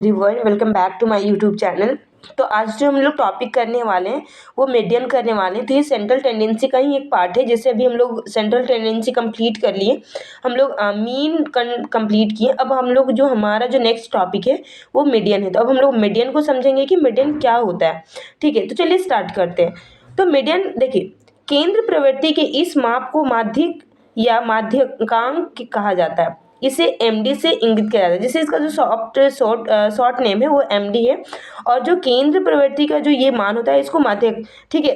रिवन welcome back to my YouTube channel. तो आज जो हम लोग टॉपिक करने वाले हैं वो मीडियन करने वाले हैं। तो ये सेंट्रल टेंडेंसी का ही एक पार्ट है। जैसे अभी हम लोग सेंट्रल टेंडेंसी कंप्लीट कर लिए, हम लोग मीन कंप्लीट किए। अब हम लोग जो हमारा जो नेक्स्ट टॉपिक है वो मीडियन है। तो अब हम लोग मीडियन को समझेंगे कि मीडियन क्या होता है। ठीक है, तो चलिए स्टार्ट करते हैं। तो मीडियन देखिए, केंद्र प्रवृत्ति के इस माप को माध्यिक या माध्यकांक कहा जाता है। इसे एमडी से इंगित किया जाता है। जैसे इसका जो शॉर्ट नेम है वो एमडी है। और जो केंद्र प्रवृत्ति का जो ये मान होता है इसको माध्यक, ठीक है,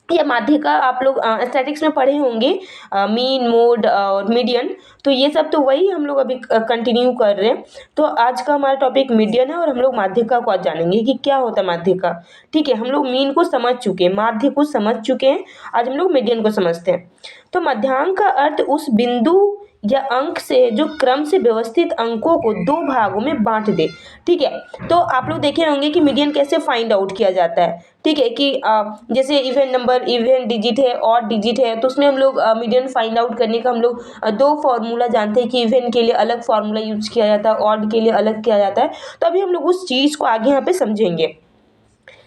या माध्य का आप लोग स्टैटिक्स में पढ़े होंगे, मीन, मोड और मीडियन। तो ये सब तो वही हम लोग अभी कंटिन्यू कर रहे हैं। तो आज का हमारा टॉपिक मीडियन है और हम लोग माध्यिका को आज जानेंगे कि क्या होता है माध्यिका। ठीक है, हम लोग मीन को समझ चुके हैं, माध्य को समझ चुके हैं, आज हम लोग मीडियन को समझते हैं। तो मध्यांक का अर्थ उस बिंदु या अंक से जो क्रम से व्यवस्थित अंकों को दो भागों में बांट दे। ठीक है, तो आप लोग देखे होंगे कि मीडियन कैसे फाइंड आउट किया जाता है। ठीक है, कि जैसे इवन नंबर, इवन डिजिट है, ऑड डिजिट है, तो उसमें हम लोग मीडियन फाइंड आउट करने का हम लोग दो फार्मूला जानते हैं कि इवन के लिए अलग फार्मूला यूज किया जाता है, ऑड के लिए अलग किया जाता है। तो अभी हम लोग उस चीज़ को आगे यहाँ पे समझेंगे।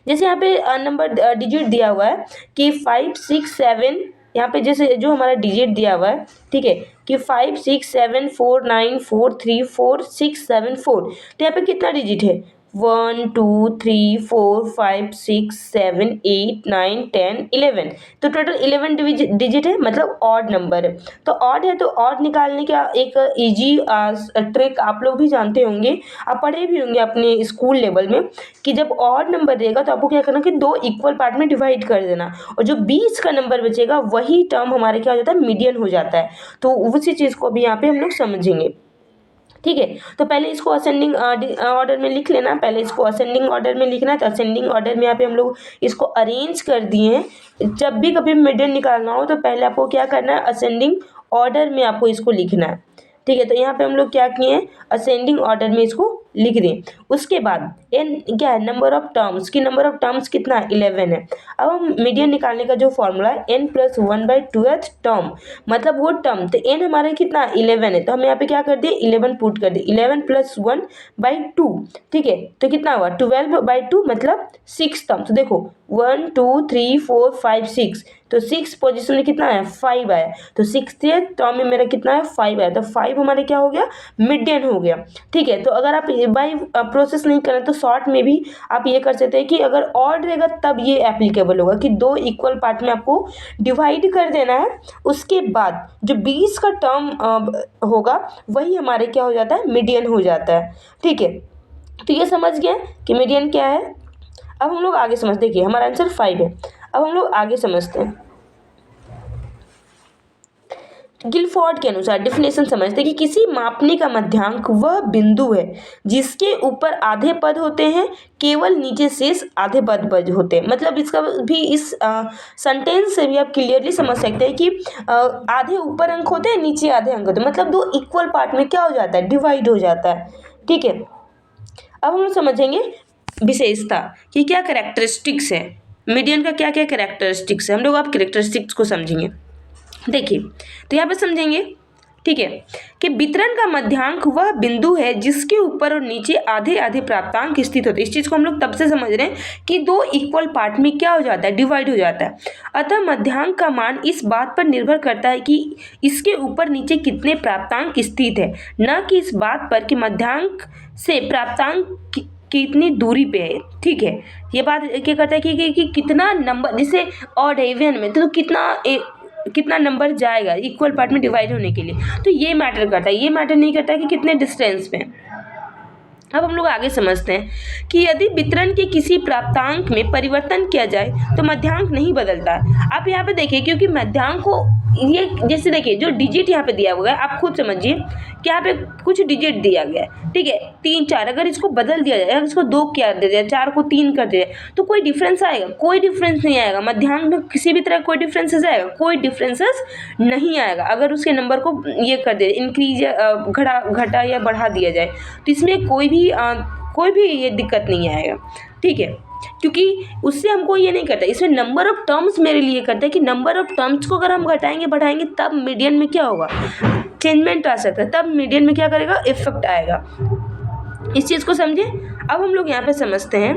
जैसे यहाँ पे नंबर डिजिट दिया हुआ है कि 5 6 7, यहाँ पे जैसे जो हमारा डिजिट दिया हुआ है, ठीक है, कि 5 6 7 4 9 4 3 4 6 7 4। तो यहाँ पे कितना डिजिट है? 1 2 3 4 5 6 7 8 9 10 11। तो टोटल 11 डिजिट है, मतलब ऑड नंबर है। तो ऑड है तो ऑड निकालने का एक इजी ट्रिक आप लोग भी जानते होंगे, आप पढ़े भी होंगे अपने स्कूल लेवल में, कि जब ऑड नंबर रहेगा तो आपको क्या करना कि दो इक्वल पार्ट में डिवाइड कर देना, और जो बीच का नंबर बचेगा वही टर्म हमारे क्या हो जाता है, मीडियन हो जाता है। तो उसी चीज़ को भी यहाँ पे हम लोग समझेंगे। ठीक है, तो पहले इसको असेंडिंग ऑर्डर में लिख लेना। पहले इसको असेंडिंग ऑर्डर में लिखना है। तो असेंडिंग ऑर्डर में यहाँ पे हम लोग इसको अरेंज कर दिए हैं। जब भी कभी मीडियन निकालना हो तो पहले आपको क्या करना है, असेंडिंग ऑर्डर में आपको इसको लिखना है। ठीक है, तो यहाँ पे हम लोग क्या किए हैं, असेंडिंग ऑर्डर में इसको लिख दें। उसके बाद एन क्या है, नंबर ऑफ टर्म्स की, नंबर ऑफ टर्म्स कितना है, 11 है। अब हम मीडियन निकालने का जो फॉर्मूला है n+1/2th टर्म, मतलब वो टर्म। तो n हमारे कितना 11 है, तो हम यहाँ पे क्या कर दिए, 11 पुट कर दिए, 11 + 1/2। ठीक है, तो कितना हुआ, 12/2 मतलब 6 टर्म। तो देखो 1 2 3 4 5 6, तो 6 पोजिशन में कितना है, 5 आया। तो 6th टर्म में मेरा कितना है, 5 आया। तो 5 हमारे क्या हो गया, मीडियन हो गया। ठीक है, तो अगर आप बाई प्रोसेस नहीं करें तो शॉर्ट में भी आप ये कर सकते हैं कि अगर ऑड रहेगा तब ये एप्लीकेबल होगा, कि दो इक्वल पार्ट में आपको डिवाइड कर देना है। उसके बाद जो 20 का टर्म होगा वही हमारे क्या हो जाता है, मीडियन हो जाता है। ठीक है, तो ये समझ गए कि मीडियन क्या है। अब हम लोग आगे समझते, देखिए हमारा आंसर 5 है। अब हम लोग आगे समझते हैं। गिलफोर्ड के अनुसार डिफिनेशन समझते हैं कि किसी मापने का मध्यांक वह बिंदु है जिसके ऊपर आधे पद होते हैं, केवल नीचे शेष आधे पद होते हैं। मतलब इसका भी इस सेंटेंस से भी आप क्लियरली समझ सकते हैं कि आधे ऊपर अंक होते हैं, नीचे आधे अंक होते हैं, मतलब दो इक्वल पार्ट में क्या हो जाता है, डिवाइड हो जाता है। ठीक है, अब हम लोग समझेंगे विशेषता कि क्या कैरेक्टरिस्टिक्स है, मीडियन का क्या क्या कैरेक्टरिस्टिक्स है। हम लोग आप कैरेक्टरिस्टिक्स को समझेंगे। देखिए, तो यहाँ पे समझेंगे, ठीक है, कि वितरण का मध्यांक वह बिंदु है जिसके ऊपर और नीचे आधे आधे प्राप्तांक स्थित होते हैं। इस चीज़ को हम लोग तब से समझ रहे हैं कि दो इक्वल पार्ट में क्या हो जाता है, डिवाइड हो जाता है। अतः मध्यांक का मान इस बात पर निर्भर करता है कि इसके ऊपर नीचे कितने प्राप्तांक स्थित है, न कि इस बात पर कि मध्यांक से प्राप्तांक कितनी दूरी पे है। ठीक है, ये बात क्या करता है कि कितना नंबर, जैसे ऑड है इवन में, तो कितना नंबर जाएगा इक्वल पार्ट में डिवाइड होने के लिए, तो ये मैटर करता है। ये मैटर नहीं करता है कि कितने डिस्टेंस पे। अब हम लोग आगे समझते हैं कि यदि वितरण के किसी प्राप्तांक में परिवर्तन किया जाए तो मध्यांक नहीं बदलता। आप यहाँ पे देखिए, क्योंकि मध्यांक को ये जैसे देखिए जो डिजिट यहाँ पे दिया हुआ है, आप खुद समझिए कि यहाँ पे कुछ डिजिट दिया गया है। ठीक है, 3 4, अगर इसको बदल दिया जाए, अगर इसको 2 क्या दे दिया, 4 को 3 कर दिया, तो कोई डिफरेंस आएगा? कोई डिफरेंस नहीं आएगा। मध्यांक में किसी भी तरह कोई डिफरेंसेस आएगा? कोई डिफरेंसेस नहीं आएगा। अगर उसके नंबर को ये कर दे, इंक्रीज या घटा या बढ़ा दिया जाए, तो इसमें कोई भी ये दिक्कत नहीं आएगा। ठीक है, क्योंकि उससे हमको ये नहीं करता, इसमें नंबर ऑफ टर्म्स मेरे लिए करता है कि नंबर ऑफ टर्म्स को अगर हम घटाएंगे बढ़ाएंगे तब मीडियन में क्या होगा, चेंजमेंट आ सकता है, तब मीडियन में क्या करेगा, इफेक्ट आएगा। इस चीज़ को समझे। अब हम लोग यहाँ पे समझते हैं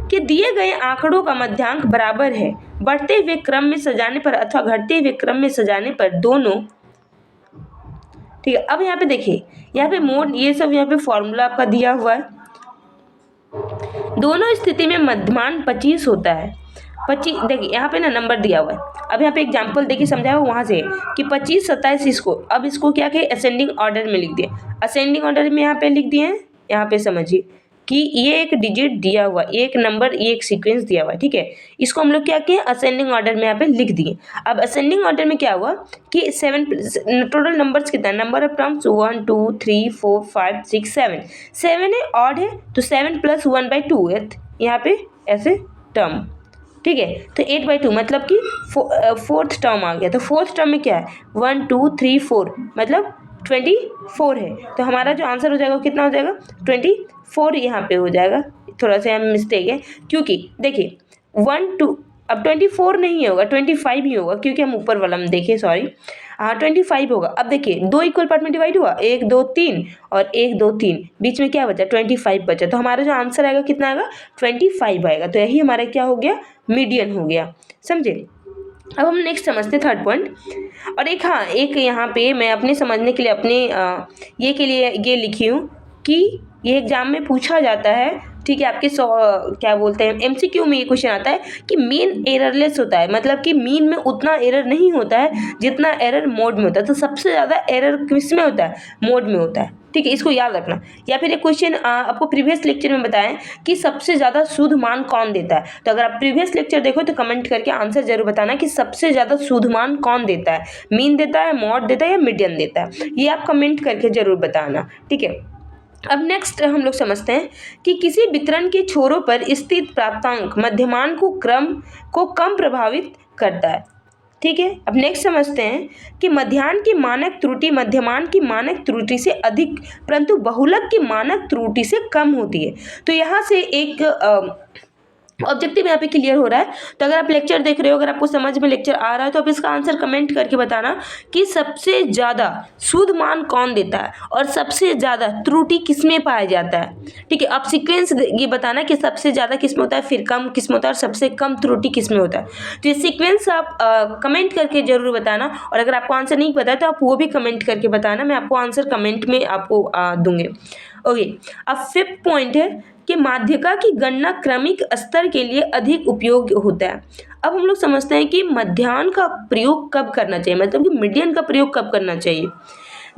कि दिए गए आंकड़ों का मध्यांक बराबर है बढ़ते हुए क्रम में सजाने पर अथवा घटते हुए क्रम में सजाने पर दोनों। ठीक है, अब यहाँ पे देखिए, यहाँ पे मोड, ये सब यहाँ पे फॉर्मूला आपका दिया हुआ है। दोनों स्थिति में मध्यमान 25 होता है। 25 देखिए यहाँ पे ना नंबर दिया हुआ है। अब यहाँ पे एग्जाम्पल देखिए समझाया वहाँ से कि 25, 27 इसको, अब इसको क्या कहे, असेंडिंग ऑर्डर में लिख दिए। असेंडिंग ऑर्डर में यहाँ पे लिख दिए हैं। यहाँ पे समझिए कि ये एक डिजिट दिया हुआ, एक नंबर, ये एक सीक्वेंस दिया हुआ है। ठीक है, इसको हम लोग क्या किए, असेंडिंग ऑर्डर में यहाँ पे लिख दिए। अब असेंडिंग ऑर्डर में क्या हुआ कि 7 टोटल नंबर्स कितना, नंबर ऑफ टर्म्स 1 2 3 4 5 6 7 7 है, ऑड है तो 7 + 1/2 है यहाँ पे ऐसे टर्म। ठीक है, तो 8/2 मतलब कि फोर्थ टर्म आ गया। तो फोर्थ टर्म में क्या है, 1 2 3 4 मतलब 24 है। तो हमारा जो आंसर हो जाएगा वो कितना हो जाएगा, 24 यहाँ पे हो जाएगा। थोड़ा सा यहाँ मिस्टेक है, क्योंकि देखिए 1 2, अब 24 नहीं होगा, 25 ही होगा, क्योंकि हम ऊपर वाला में देखें, सॉरी, हाँ 25 होगा। अब देखिए 2 इक्वल पार्ट में डिवाइड हुआ, 1 2 3 और 1 2 3, बीच में क्या बचा, 25 बचा। तो हमारा जो आंसर आएगा कितना आएगा, 25 आएगा। तो यही हमारा क्या हो गया, मीडियन हो गया। समझे। अब हम नेक्स्ट समझते हैं थर्ड पॉइंट। और एक, हाँ, एक यहाँ पे मैं अपने समझने के लिए अपने ये के लिए ये लिखी हूँ कि ये एग्जाम में पूछा जाता है। ठीक है, आपके क्या बोलते हैं, MCQ में ये क्वेश्चन आता है कि मीन एररलेस होता है, मतलब कि मीन में उतना एरर नहीं होता है जितना एरर मोड में होता है। तो सबसे ज़्यादा एरर किस में होता है, मोड में होता है। ठीक है, इसको याद रखना। या फिर एक क्वेश्चन आपको प्रीवियस लेक्चर में बताएं कि सबसे ज़्यादा शुद्ध मान कौन देता है। तो अगर आप प्रीवियस लेक्चर देखो तो कमेंट करके आंसर जरूर बताना कि सबसे ज़्यादा शुद्ध मान कौन देता है, मीन देता है, मॉड देता है या मीडियन देता है। ये आप कमेंट करके जरूर बताना। ठीक है, अब नेक्स्ट हम लोग समझते हैं कि किसी वितरण के छोरों पर स्थित प्राप्तांक मध्यमान को कम प्रभावित करता है। ठीक है, अब नेक्स्ट समझते हैं कि मध्याह्न की मानक त्रुटि मध्यमान की मानक त्रुटि से अधिक परंतु बहुलक की मानक त्रुटि से कम होती है। तो यहाँ से एक ऑब्जेक्टिव यहाँ पे क्लियर हो रहा है। तो अगर आप लेक्चर देख रहे हो, अगर आपको समझ में लेक्चर आ रहा है तो आप इसका आंसर कमेंट करके बताना कि सबसे ज़्यादा शुद्ध मान कौन देता है और सबसे ज़्यादा त्रुटि किस में पाया जाता है। ठीक है, आप सीक्वेंस ये बताना कि सबसे ज़्यादा किस में होता है, फिर कम किस में होता है और सबसे कम त्रुटि किस में होता है। तो ये सीक्वेंस आप कमेंट करके जरूर बताना। और अगर आपको आंसर नहीं पता है तो आप वो भी कमेंट करके बताना, मैं आपको आंसर कमेंट में आपको दूंगे। ओके, अब फिफ्थ पॉइंट है कि माध्यिका की गणना क्रमिक स्तर के लिए अधिक उपयोगी होता है। अब हम लोग समझते हैं कि मध्याह्न का प्रयोग कब करना चाहिए, मतलब कि मीडियन का प्रयोग कब करना चाहिए।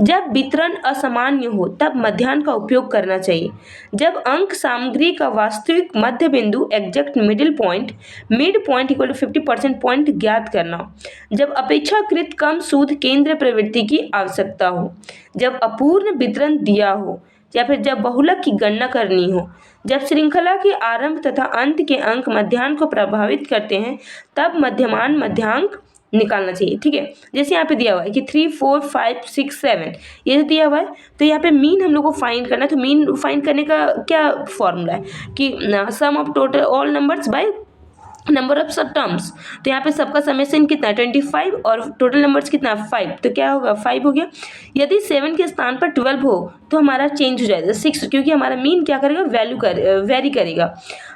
जब वितरण असामान्य हो तब मध्याह्न का उपयोग करना चाहिए। जब अंक सामग्री का वास्तविक मध्य बिंदु exact mid point equal to 50% point ज्ञात करना हो। जब अपेक्षाकृत कम सूद केंद्र प्रवृत्ति की आवश्यकता हो। जब अपूर्ण वितरण दिया हो या फिर जब बहुलक की गणना करनी हो। जब श्रृंखला के आरंभ तथा अंत के अंक मध्याह्न को प्रभावित करते हैं तब मध्यमान मध्यांक निकालना चाहिए। ठीक है, जैसे यहाँ पे दिया हुआ है कि 3 4 5 6 7 ये दिया हुआ है। तो यहाँ पे मीन हम लोग को फाइंड करना है। तो मीन फाइंड करने का क्या फॉर्मूला है कि sum of total all numbers by number of sub terms. तो यहाँ पे सबका समेशन कितना है 25 और टोटल नंबर्स कितना 5, तो क्या होगा 5 हो गया। यदि 7 के स्थान पर 12 हो तो हमारा चेंज हो जाएगा 6, क्योंकि हमारा मीन क्या करेगा, वेरी करेगा।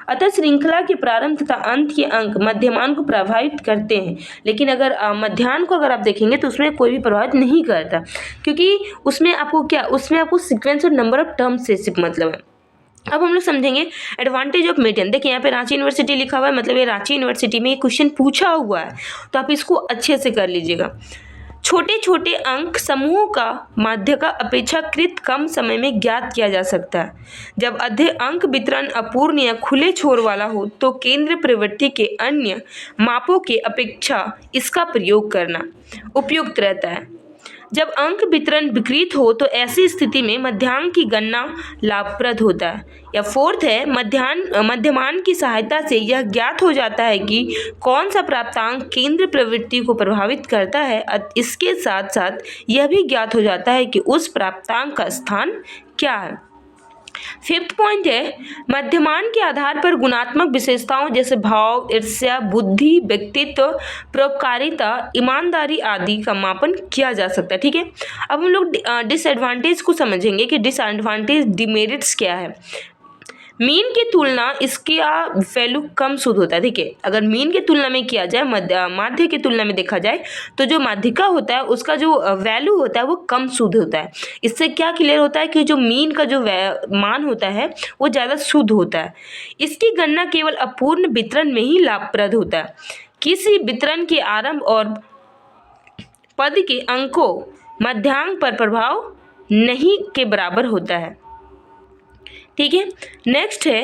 अतः श्रृंखला के प्रारंभ तथा अंत के अंक मध्यमान को प्रभावित करते हैं, लेकिन अगर मध्याह्न को अगर आप देखेंगे तो उसमें कोई भी प्रभावित नहीं करता, क्योंकि उसमें आपको सीक्वेंस और नंबर ऑफ टर्म्स से सिर्फ मतलब है। अब हम लोग समझेंगे एडवांटेज ऑफ मीडियन। देखिए यहाँ पे रांची यूनिवर्सिटी लिखा हुआ है, मतलब ये रांची यूनिवर्सिटी में ये क्वेश्चन पूछा हुआ है, तो आप इसको अच्छे से कर लीजिएगा। छोटे छोटे अंक समूहों का माध्यिका अपेक्षाकृत कम समय में ज्ञात किया जा सकता है। जब अधिक अंक वितरण अपूर्ण या खुले छोर वाला हो तो केंद्र प्रवृत्ति के अन्य मापों के अपेक्षा इसका प्रयोग करना उपयुक्त रहता है। जब अंक वितरण विकृत हो तो ऐसी स्थिति में मध्यांक की गणना लाभप्रद होता है। या फोर्थ है मध्यमान की सहायता से यह ज्ञात हो जाता है कि कौन सा प्राप्तांक केंद्र प्रवृत्ति को प्रभावित करता है। इसके साथ साथ यह भी ज्ञात हो जाता है कि उस प्राप्तांक का स्थान क्या है। 5th पॉइंट है मध्यमान के आधार पर गुणात्मक विशेषताओं जैसे भाव, ईर्ष्या, बुद्धि, व्यक्तित्व, परोपकारिता, ईमानदारी आदि का मापन किया जा सकता है। ठीक है, अब हम लोग डिसएडवांटेज को समझेंगे कि डिसएडवांटेज डिमेरिट्स क्या है। मीन की तुलना इसका वैल्यू कम शुद्ध होता है। ठीक है, अगर मीन की तुलना में किया जाए, माध्य की तुलना में देखा जाए तो जो माध्यिका होता है उसका जो वैल्यू होता है वो कम शुद्ध होता है। इससे क्या क्लियर होता है कि जो मीन का जो मान होता है वो ज़्यादा शुद्ध होता है। इसकी गणना केवल अपूर्ण वितरण में ही लाभप्रद होता है। किसी वितरण के आरंभ और पद के अंकों मध्यांक पर प्रभाव नहीं के बराबर होता है। ठीक है, नेक्स्ट है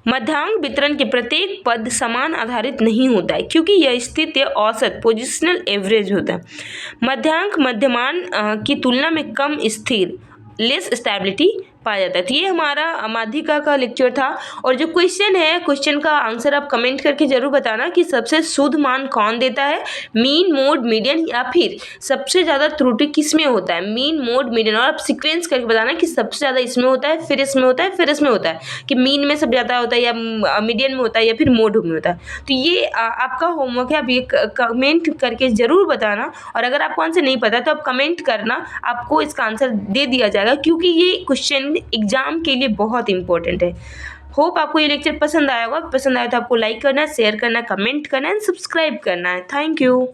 मध्यांक वितरण के प्रत्येक पद समान आधारित नहीं होता है क्योंकि यह स्थितीय औसत पोजिशनल एवरेज होता है। मध्यांक मध्यमान की तुलना में कम स्थिर लेस स्टेबिलिटी पाया जाता है। तो ये हमारा माध्यिका का लेक्चर था। और जो क्वेश्चन है, क्वेश्चन का आंसर आप कमेंट करके जरूर बताना कि सबसे शुद्ध मान कौन देता है, मीन, मोड, मीडियन या फिर सबसे ज़्यादा त्रुटि किस में होता है, मीन, मोड, मीडियन। और आप सीक्वेंस करके बताना कि सबसे ज़्यादा इसमें होता है, फिर इसमें होता है, फिर इसमें होता है, कि मीन में सब ज़्यादा होता है या मीडियन में होता है या फिर मोड में होता है। तो ये आपका होमवर्क है, आप ये कमेंट करके ज़रूर बताना। और अगर आपको आंसर नहीं पता तो आप कमेंट करना, आपको इसका आंसर दे दिया जाएगा क्योंकि ये क्वेश्चन एग्जाम के लिए बहुत इंपॉर्टेंट है। होप आपको ये लेक्चर पसंद आया होगा। पसंद आया तो आपको लाइक करना है, शेयर करना है, कमेंट करना है, सब्सक्राइब करना है। Thank you.